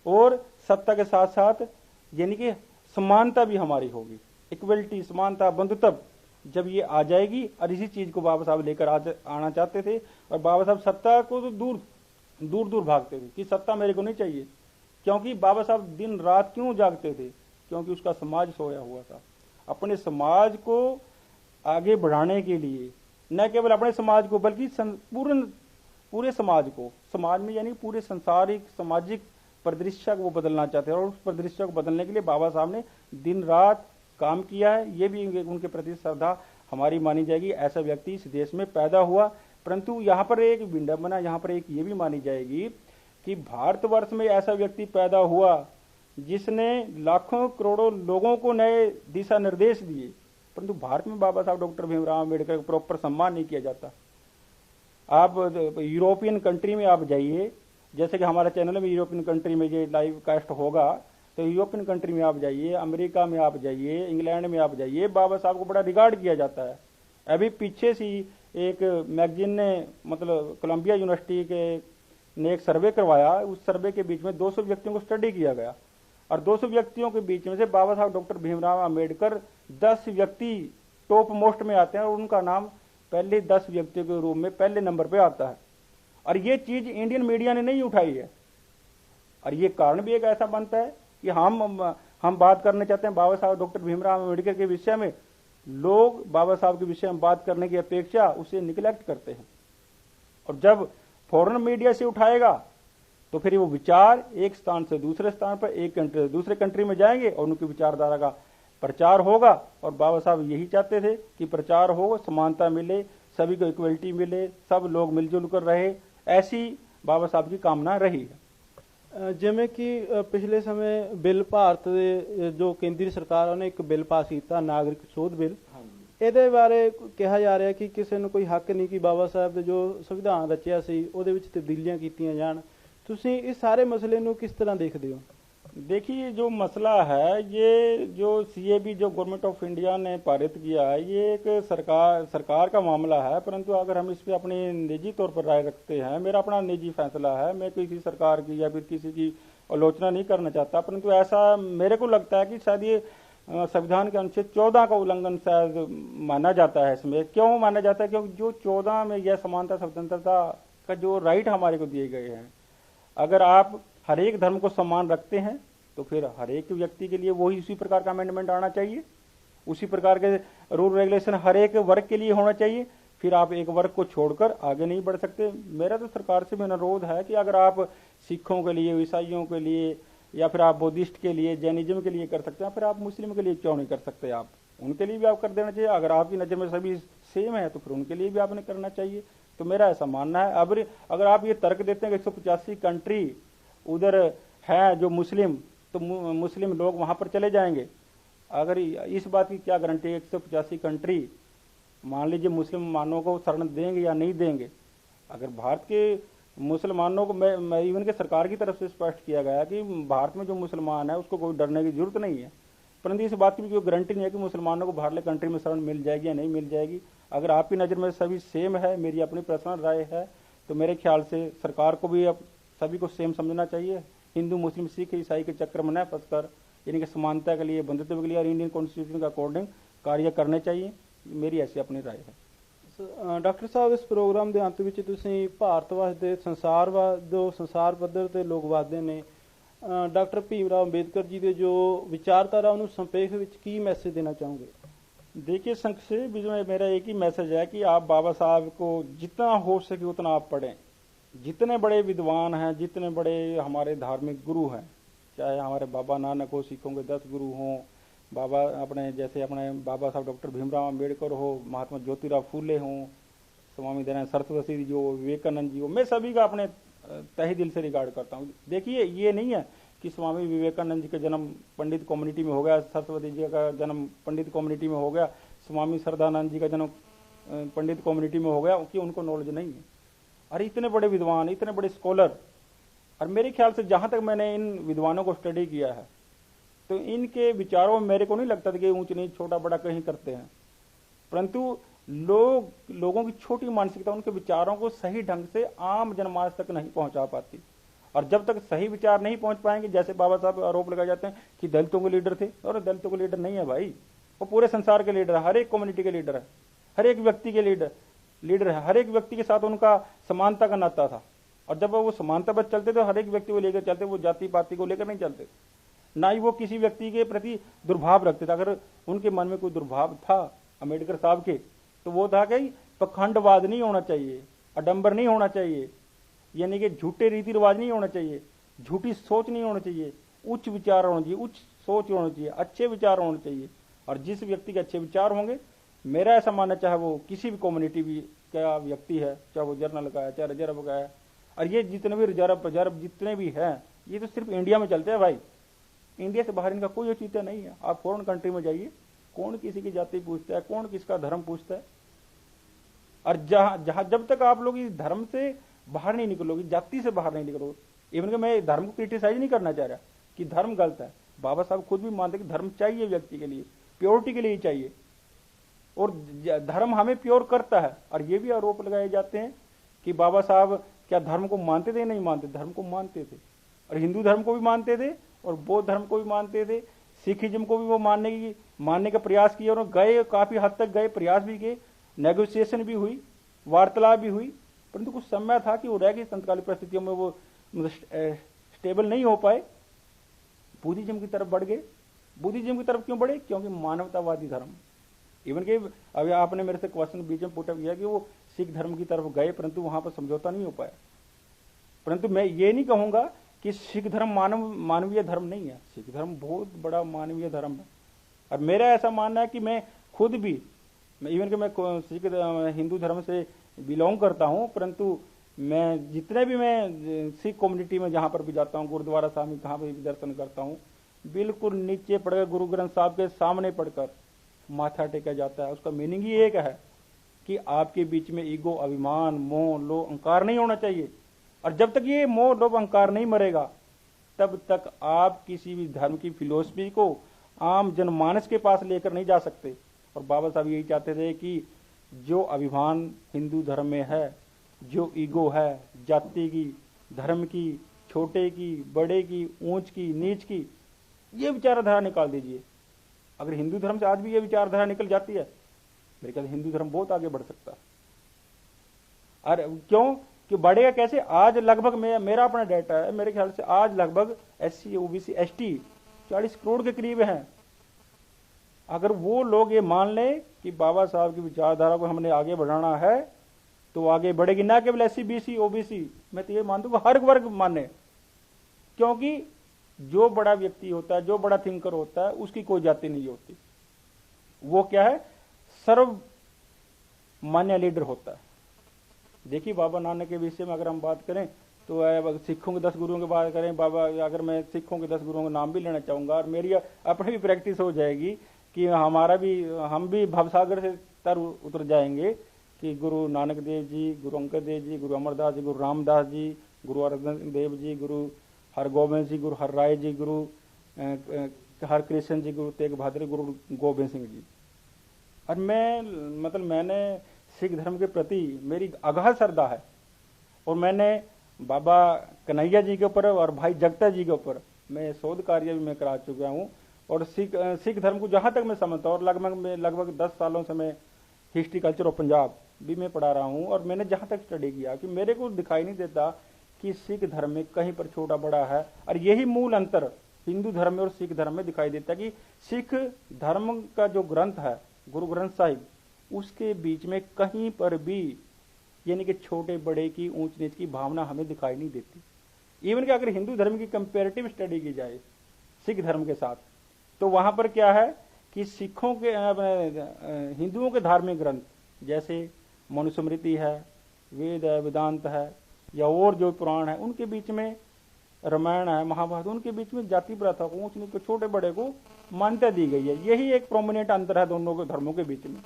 और सत्ता के साथ साथ यानी कि समानता भी हमारी होगी। इक्वलिटी, समानता, बंधुत्व जब ये आ जाएगी। और इसी चीज को बाबा साहब लेकर आना चाहते थे। और बाबा साहब सत्ता को तो दूर दूर भागते थे कि सत्ता मेरे को नहीं चाहिए। क्योंकि बाबा साहब दिन रात क्यों जागते थे? क्योंकि उसका समाज सोया हुआ था। अपने समाज को आगे बढ़ाने के लिए, न केवल अपने समाज को बल्कि पूरे समाज को, समाज में यानी पूरे संसारिक सामाजिक परिदृश्य को वो बदलना चाहते हैं। और उस परिदृश्य को बदलने के लिए बाबा साहब ने दिन रात काम किया है। ये भी उनके प्रति श्रद्धा हमारी मानी जाएगी। ऐसा व्यक्ति इस देश में पैदा हुआ। परंतु यहाँ पर एक विडंबना, यहाँ पर एक ये भी मानी जाएगी कि भारतवर्ष में ऐसा व्यक्ति पैदा हुआ जिसने लाखों करोड़ों लोगों को नए दिशा निर्देश दिए, परंतु भारत में बाबा साहब डॉक्टर भीमराव अम्बेडकर का प्रॉपर सम्मान नहीं किया जाता। आप यूरोपियन कंट्री में आप जाइए, जैसे कि हमारे चैनल में यूरोपियन कंट्री में ये लाइव कास्ट होगा, तो यूरोपियन कंट्री में आप जाइए, अमेरिका में आप जाइए, इंग्लैंड में आप जाइए, बाबा साहब को बड़ा रिगार्ड किया जाता है। अभी पीछे से एक मैगजीन ने, मतलब कोलंबिया यूनिवर्सिटी के ने एक सर्वे करवाया। उस सर्वे के बीच में 200 व्यक्तियों को स्टडी किया गया और 200 व्यक्तियों के बीच में से बाबा साहब डॉक्टर भीमराव अम्बेडकर 10 व्यक्ति टॉप मोस्ट में आते हैं और उनका नाम पहले 10 व्यक्तियों के रूप में पहले नंबर पे आता है। और ये चीज इंडियन मीडिया ने नहीं उठाई है। और ये कारण भी एक ऐसा बनता है कि हम बात करने चाहते हैं बाबा साहब डॉक्टर भीमराव अम्बेडकर के विषय में, लोग बाबा साहब के विषय में बात करने की अपेक्षा उसे निग्लेक्ट करते हैं। और जब फॉरेन मीडिया से उठाएगा तो फिर वो विचार एक स्थान से दूसरे स्थान पर, एक कंट्री से दूसरे कंट्री में जाएंगे और उनकी विचारधारा का प्रचार होगा। और बाबा साहब यही चाहते थे कि प्रचार हो, समानता मिले, सभी को इक्वलिटी मिले, सब लोग मिलजुल कर रहे, ऐसी बाबा साहब की कामना रही है। ਜਿਵੇਂ ਕਿ ਪਿਛਲੇ ਸਮੇਂ ਬਿੱਲ ਭਾਰਤ ਦੇ ਜੋ ਕੇਂਦਰੀ ਸਰਕਾਰ ਨੇ ਇੱਕ ਬਿੱਲ ਪਾਸ ਕੀਤਾ, ਨਾਗਰਿਕ ਸੋਧ ਬਿੱਲ, ਇਹਦੇ ਬਾਰੇ ਕਿਹਾ ਜਾ ਰਿਹਾ ਕਿ ਕਿਸੇ ਨੂੰ ਕੋਈ ਹੱਕ ਨਹੀਂ ਕਿ ਬਾਬਾ ਸਾਹਿਬ ਦੇ ਜੋ ਸੰਵਿਧਾਨ ਰਚਿਆ ਸੀ ਉਹਦੇ ਵਿੱਚ ਤਬਦੀਲੀਆਂ ਕੀਤੀਆਂ ਜਾਣ। ਤੁਸੀਂ ਇਸ ਸਾਰੇ ਮਸਲੇ ਨੂੰ ਕਿਸ ਤਰ੍ਹਾਂ देखते हो? देखिए, जो मसला है, ये जो CAB जो गवर्नमेंट ऑफ इंडिया ने पारित किया है, ये एक सरकार का मामला है। परंतु अगर हम इस पे अपनी निजी तौर पर राय रखते हैं, मेरा अपना निजी फैसला है, मैं किसी सरकार की या फिर किसी की आलोचना नहीं करना चाहता, परंतु ऐसा मेरे को लगता है कि शायद ये संविधान के अनुच्छेद 14 का उल्लंघन शायद माना जाता है। इसमें क्यों माना जाता है? क्योंकि जो 14 में यह समानता स्वतंत्रता का जो राइट हमारे को दिए गए हैं, अगर आप हर एक धर्म को सम्मान रखते हैं तो फिर हर एक व्यक्ति के लिए वही उसी प्रकार का अमेंडमेंट आना चाहिए, उसी प्रकार के रूल रेगुलेशन हर एक वर्ग के लिए होना चाहिए। फिर आप एक वर्ग को छोड़कर आगे नहीं बढ़ सकते। मेरा तो सरकार से भी अनुरोध है कि अगर आप सिखों के लिए, ईसाइयों के लिए, या फिर आप बुद्धिस्ट के लिए, जैनिज्म के लिए कर सकते हैं, फिर आप मुस्लिम के लिए क्यों नहीं कर सकते? आप उनके लिए भी आप कर देना चाहिए। अगर आपकी नज़र में सभी सेम है तो फिर उनके लिए भी आपने करना चाहिए। तो मेरा ऐसा मानना है। अब अगर आप ये तर्क देते हैं कि 185 कंट्री उधर है जो मुस्लिम, तो मुस्लिम लोग वहां पर चले जाएंगे, अगर इस बात की क्या गारंटी है 185 कंट्री मान लीजिए मुसलमानों को शरण देंगे या नहीं देंगे? अगर भारत के मुसलमानों को, मैं इवन के सरकार की तरफ से स्पष्ट किया गया कि भारत में जो मुसलमान है उसको कोई डरने की जरूरत नहीं है, परंतु इस बात की भी कोई गारंटी नहीं है कि मुसलमानों को बाहरले कंट्री में शरण मिल जाएगी या नहीं मिल जाएगी। अगर आपकी नज़र में सभी सेम है, मेरी अपनी पर्सनल राय है, तो मेरे ख्याल से सरकार को भी अब सभी को सेम समझना चाहिए। हिंदू, मुस्लिम, सिख, ईसाई के चक्कर में न फंसकर यानी कि समानता के लिए, बंधुत्व के लिए और इंडियन कॉन्स्टिट्यूशन के अकॉर्डिंग कार्य करने चाहिए। मेरी ऐसी अपनी राय है। डॉक्टर साहब, इस प्रोग्राम के अंत में तुसीं भारतवाद दे संसारवाद जो संसार पद्धर ते लोकवाद ने डॉक्टर भीमराव अंबेडकर जी के जो विचारधारा उन्होंने संक्षेप में की मैसेज देना चाहोगे? देखिए, संक्षेप में मेरा एक ही मैसेज है कि आप बाबा साहब को जितना हो सके उतना आप पढ़ें। जितने बड़े विद्वान हैं, जितने बड़े हमारे धार्मिक गुरु हैं, चाहे हमारे बाबा नानक हो, सिखों के 10 गुरु हों, बाबा अपने जैसे अपने बाबा साहब डॉक्टर भीमराव अम्बेडकर हो, महात्मा ज्योतिराव फूले हों, स्वामी दयानंद सरस्वती जी हो, विवेकानंद जी हो, मैं सभी का अपने तहे दिल से रिगार्ड करता हूँ। देखिए, ये नहीं है कि स्वामी विवेकानंद जी का जन्म पंडित कम्युनिटी में हो गया, सरस्वती जी का जन्म पंडित कम्युनिटी में हो गया, स्वामी श्रद्धानंद जी का जन्म पंडित कम्युनिटी में हो गया, कि उनको नॉलेज नहीं है। अरे इतने बड़े विद्वान, इतने बड़े स्कॉलर, और मेरे ख्याल से जहां तक मैंने इन विद्वानों को स्टडी किया है, तो इनके विचारों में मेरे को नहीं लगता था कि ऊंच नीच छोटा बड़ा कहीं करते हैं, परंतु लोगों की छोटी मानसिकता उनके विचारों को सही ढंग से आम जनमानस तक नहीं पहुंचा पाती। और जब तक सही विचार नहीं पहुंच पाएंगे, जैसे बाबा साहब आरोप लगाए जाते हैं कि दलितों के लीडर थे, और दलितों के लीडर नहीं है भाई, वो पूरे संसार के लीडर है, हर एक कम्युनिटी के लीडर है, हर एक व्यक्ति के लीडर है, हर एक व्यक्ति के साथ उनका समानता का नाता था। और जब वो समानता पर चलते तो हर एक व्यक्ति को लेकर चलते, वो जाति पाति को लेकर नहीं चलते, ना ही वो किसी व्यक्ति के प्रति दुर्भाव रखते थे। अगर उनके मन में कोई दुर्भाव था अम्बेडकर साहब के, तो वो था कि पखंडवाद नहीं होना चाहिए, आडंबर नहीं होना चाहिए, यानी कि झूठे रीति रिवाज नहीं होना चाहिए, झूठी सोच नहीं होना चाहिए, उच्च विचार होना चाहिए, उच्च सोच होना चाहिए, अच्छे विचार होने चाहिए। और जिस व्यक्ति के अच्छे विचार होंगे, मेरा ऐसा मानना, चाहे वो किसी भी कम्युनिटी भी क्या व्यक्ति है, चाहे वो जर्नल का है, चाहे रिजर्व का है, और ये जितने भी रिजर्व जितने भी हैं, ये तो सिर्फ इंडिया में चलते हैं भाई, इंडिया से बाहर इनका कोई औचित्य नहीं है। आप फॉरेन कंट्री में जाइए, कौन किसी की जाति पूछता है, कौन किसका धर्म पूछता है। और जब तक आप लोग इस धर्म से बाहर नहीं निकलोगे, जाति से बाहर नहीं निकलोगे, इवन कि मैं धर्म को क्रिटिसाइज नहीं करना चाह रहा कि धर्म गलत है, बाबा साहब खुद भी मानते कि धर्म चाहिए व्यक्ति के लिए, प्योरिटी के लिए चाहिए, और धर्म हमें प्योर करता है। और ये भी आरोप लगाए जाते हैं कि बाबा साहब क्या धर्म को मानते थे? नहीं मानते, धर्म को मानते थे, और हिंदू धर्म को भी मानते थे, और बौद्ध धर्म को भी मानते थे, सिखिज्म को भी वो मानने का प्रयास किया, और गए, काफी हद तक गए, प्रयास भी किए, नेगोशिएशन भी हुई, वार्तालाप भी हुई, परंतु कुछ समय था कि वो रह गई, संतकालीन परिस्थितियों में वो स्टेबल नहीं हो पाए, बुद्धिज्म की तरफ बढ़ गए। बुद्धिज्म की तरफ क्यों बढ़े? क्योंकि मानवतावादी धर्म, इवन के अभी आपने मेरे से क्वेश्चन बीच में पुट अप किया कि वो सिख धर्म की तरफ गए, परंतु वहां पर समझौता नहीं हो पाया। परंतु मैं ये नहीं कहूंगा कि सिख धर्म मानवीय धर्म नहीं है, सिख धर्म बहुत बड़ा मानवीय धर्म है। और मेरा ऐसा मानना है कि मैं खुद भी, इवन कि मैं सिख हिंदू धर्म से बिलोंग करता हूं, परंतु मैं जितने भी मैं सिख कम्युनिटी में जहां पर भी जाता हूं, गुरुद्वारा साहब में कहां पर भी दर्शन करता हूं, बिल्कुल नीचे पड़कर गुरु ग्रंथ साहब के सामने पढ़कर माथा टेका जाता है। उसका मीनिंग ही एक है कि आपके बीच में ईगो, अभिमान, मोह, लोभ, अहंकार नहीं होना चाहिए। और जब तक ये मोह, लोभ, अहंकार नहीं मरेगा, तब तक आप किसी भी धर्म की फिलोसफी को आम जनमानस के पास लेकर नहीं जा सकते। और बाबा साहब यही चाहते थे कि जो अभिमान हिंदू धर्म में है, जो ईगो है, जाति की, धर्म की, छोटे की, बड़े की, ऊंच की, नीच की, ये विचारधारा निकाल दीजिए। अगर हिंदू धर्म से आज भी ये विचारधारा निकल जाती है, मेरे ख्याल हिंदू धर्म बहुत आगे बढ़ सकता है। और क्यों कि बढ़ेगा कैसे? आज लगभग मेरा अपना डाटा है, मेरे ख्याल से आज लगभग SC, OBC, ST 40 करोड़ के करीब हैं। अगर वो लोग ये मान लें कि बाबा साहब की विचारधारा को हमने आगे बढ़ाना है, तो आगे बढ़ेगी, ना केवल SC, BC, OBC, मैं तो ये मानता हूं हर वर्ग माने। क्योंकि जो बड़ा व्यक्ति होता है, जो बड़ा थिंकर होता है, उसकी कोई जाति नहीं होती, वो क्या है, सर्व मान्य लीडर होता है। देखिए बाबा नानक के विषय में अगर हम बात करें, तो सिखों के 10 गुरुओं की बात करें, बाबा, अगर मैं सिखों के 10 गुरुओं का नाम भी लेना चाहूंगा, और मेरी अपनी भी प्रैक्टिस हो जाएगी कि हम भी भवसागर से तर उतर जाएंगे कि गुरु नानक देव जी, गुरु अंगद देव जी, गुरु अमरदास जी, गुरु रामदास जी, गुरु अर्जन देव जी, गुरु हरगोबिंद जी, गुरु हरराय जी, गुरु हरकृष्ण जी, गुरु तेग बहादुर, गुरु गोबिंद सिंह जी। और मैंने सिख धर्म के प्रति मेरी अगाध श्रद्धा है, और मैंने बाबा कन्हैया जी के ऊपर और भाई जगता जी के ऊपर मैं शोध कार्य भी मैं करा चुका हूँ। और सिख धर्म को जहाँ तक मैं समझता हूँ, और लगभग 10 सालों से मैं हिस्ट्री, कल्चर ऑफ पंजाब भी मैं पढ़ा रहा हूँ, और मैंने जहाँ तक स्टडी किया कि मेरे को दिखाई नहीं देता कि सिख धर्म में कहीं पर छोटा बड़ा है। और यही मूल अंतर हिंदू धर्म में और सिख धर्म में दिखाई देता है कि सिख धर्म का जो ग्रंथ है, गुरु ग्रंथ साहिब, उसके बीच में कहीं पर भी यानी कि छोटे बड़े की ऊंच नीच की भावना हमें दिखाई नहीं देती। इवन कि अगर हिंदू धर्म की कंपेरेटिव स्टडी की जाए सिख धर्म के साथ, तो वहां पर क्या है कि सिखों के हिंदुओं के धार्मिक ग्रंथ जैसे मनुस्मृति है, वेद है, वेदांत है, या और जो पुराण है, उनके बीच में रामायण है, महाभारत, उनके बीच में जाति प्रथा को, ऊंच नीच को, छोटे बड़े को मान्यता दी गई है। यही एक प्रोमिनेंट अंतर है दोनों के धर्मों के बीच में।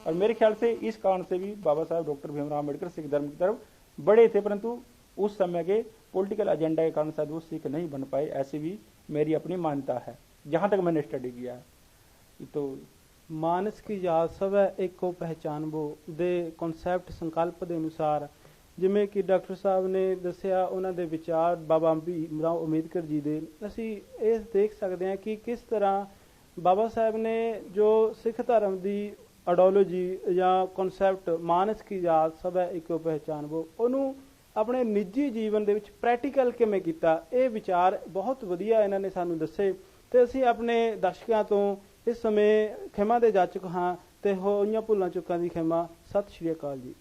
और मेरे ख्याल से इस कारण से भी बाबा साहब डॉक्टर भीमराव अम्बेडकर सिख धर्म की तरफ बड़े थे, परंतु उस समय के पॉलिटिकल एजेंडा के कारण शायद वो सिख नहीं बन पाए, ऐसी भी मेरी अपनी मान्यता है जहां तक मैंने स्टडी किया है। तो ਮਾਨਸ ਕੀ ਯਾਦ ਸਭ ਹੈ ਇੱਕੋ ਪਹਿਚਾਨਬੋ ਦੇ ਕਨਸੈਪਟ ਸੰਕਲਪ ਦੇ ਅਨੁਸਾਰ, ਜਿਵੇਂ ਕਿ ਡਾਕਟਰ ਸਾਹਿਬ ਨੇ ਦੱਸਿਆ, ਉਹਨਾਂ ਦੇ ਵਿਚਾਰ ਬਾਬਾ ਭੀਮਰਾਓ ਅੰਬੇਦਕਰ ਜੀ ਦੇ, ਅਸੀਂ ਇਹ ਦੇਖ ਸਕਦੇ ਹਾਂ ਕਿ ਕਿਸ ਤਰ੍ਹਾਂ ਬਾਬਾ ਸਾਹਿਬ ਨੇ ਜੋ ਸਿੱਖ ਧਰਮ ਦੀ ਆਈਡੀਓਲੋਜੀ ਜਾਂ ਕਨਸੈਪਟ ਮਾਨਸ ਕੀ ਯਾਦ ਸਭ ਹੈ ਇੱਕੋ ਪਹਿਚਾਨਬੋ, ਉਹਨੂੰ ਆਪਣੇ ਨਿੱਜੀ ਜੀਵਨ ਦੇ ਵਿੱਚ ਪ੍ਰੈਕਟੀਕਲ ਕਿਵੇਂ ਕੀਤਾ, ਇਹ ਵਿਚਾਰ ਬਹੁਤ ਵਧੀਆ ਇਹਨਾਂ ਨੇ ਸਾਨੂੰ ਦੱਸੇ। ਤੇ ਅਸੀਂ ਆਪਣੇ ਦਰਸ਼ਕਾਂ ਤੋਂ ਇਸ ਸਮੇਂ ਖਿਮਾ ਦੇ ਜਾਚਕ ਹਾਂ ਤੇ ਹੋਈਆਂ ਭੁੱਲਾਂ ਚੁੱਕਾਂ ਦੀ ਖਿਮਾ। ਸਤਿ ਸ਼੍ਰੀ ਅਕਾਲ ਜੀ।